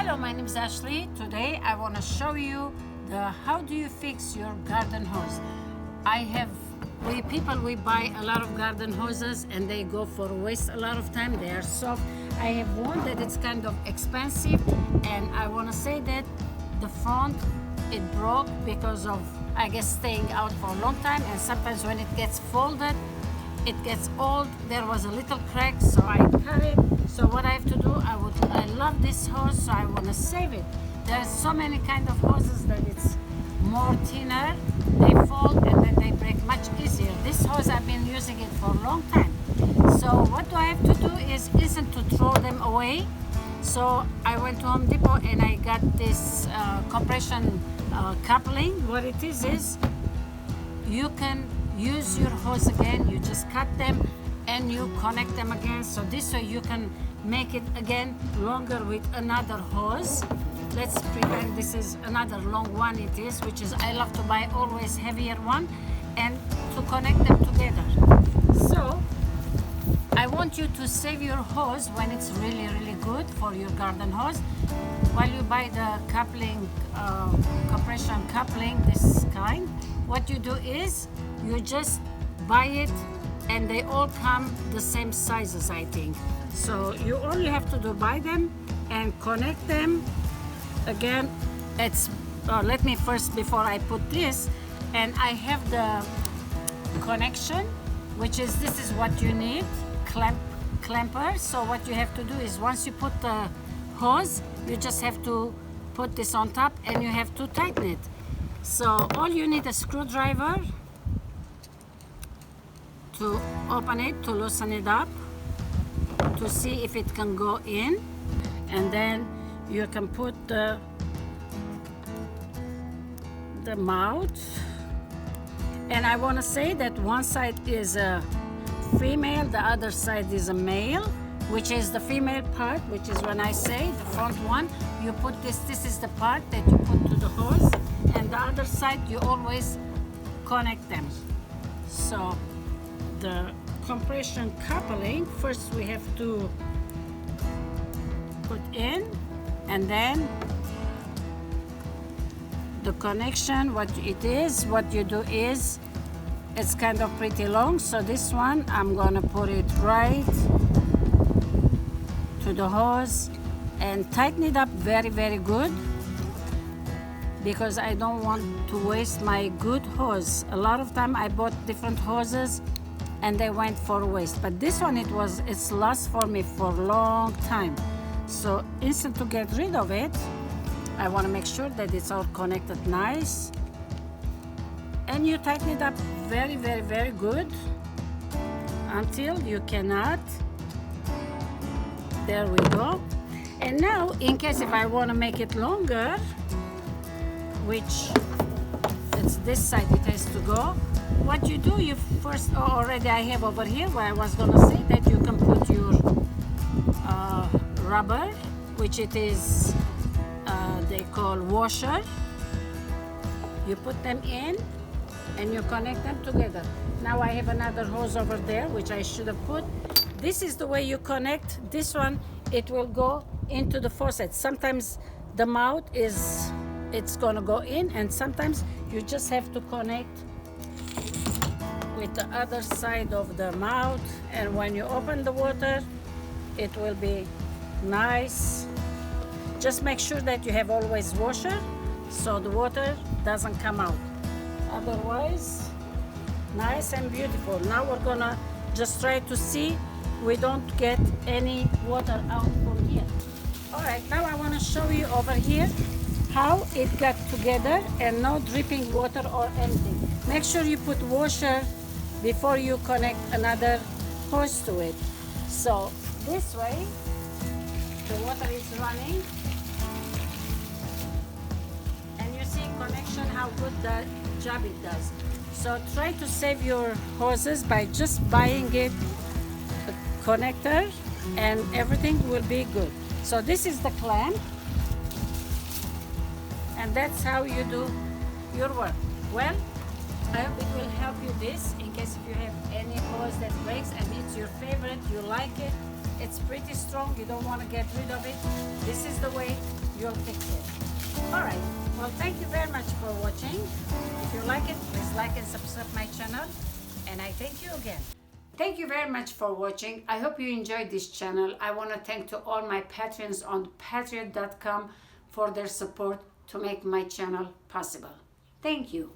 Hello, my name is Ashley. Today I want to show you how do you fix your garden hose. We buy a lot of garden hoses and they go for waste a lot of time. They are soft. I have one that it's kind of expensive, and I want to say that the front it broke because of, I guess, staying out for a long time, and sometimes when it gets folded it gets old. There was a little crack, so I cut it. So what I have to do, I love this hose, so I want to save it. There's so many kind of hoses that it's more thinner, they fold and then they break much easier. This hose I've been using it for a long time. So what do I have to do isn't to throw them away. So I went to Home Depot and I got this compression coupling. What it is you can use your hose again. You just cut them and you connect them again. So this way you can make it again longer with another hose. Let's pretend this is another long one it is, which is I love to buy always heavier one, and to connect them together. So I want you to save your hose when it's really good for your garden hose. While you buy the coupling, compression coupling, this kind, what you do is you just buy it and they all come the same sizes, I think. So you only have to buy them and connect them. Again, it's let me first, before I put this, and I have the connection, which is, this is what you need, clamper. So what you have to do is, once you put the hose, you just have to put this on top and you have to tighten it. So all you need a screwdriver to open it, to loosen it up, to see if it can go in, and then you can put the mouth. And I want to say that one side is a female, the other side is a male, which is the female part, which is when I say the front one, you put this is the part that you put to the hose, and the other side you always connect them. So the compression coupling, first we have to put in, and then the connection, what you do is, it's kind of pretty long, so this one I'm gonna put it right to the hose and tighten it up very good, because I don't want to waste my good hose. A lot of time I bought different hoses and they went for waste, but this one it's lasts for me for a long time. So instead to get rid of it, I want to make sure that it's all connected nice, and you tighten it up very good until you cannot. There we go. And now, in case if I want to make it longer, which it's this side it has to go, what you do, you first, already I have over here where I was gonna say that you can put your rubber, which it is they call washer. You put them in and you connect them together. Now I have another hose over there which I should have put. This is the way you connect. This one, it will go into the faucet. Sometimes the mouth it's gonna go in, and sometimes you just have to connect with the other side of the mouth, and when you open the water it will be nice. Just make sure that you have always washer so the water doesn't come out, otherwise nice and beautiful. Now we're gonna just try to see we don't get any water out from here. All right, now I want to show you over here how it got together and no dripping water or anything. Make sure you put washer before you connect another hose to it. So this way the water is running, and you see connection, how good the job it does. So try to save your hoses by just buying it a connector, and everything will be good. So this is the clamp, and that's how you do your work. Well, I hope it will help you this, in case if you have any hose that breaks and it's your favorite, you like it, it's pretty strong, you don't want to get rid of it. This is the way you'll fix it. All right, well, thank you very much for watching. If you like it, please like and subscribe my channel, and I thank you again. Thank you very much for watching. I hope you enjoyed this channel. I want to thank to all my patrons on patreon.com for their support to make my channel possible. Thank you.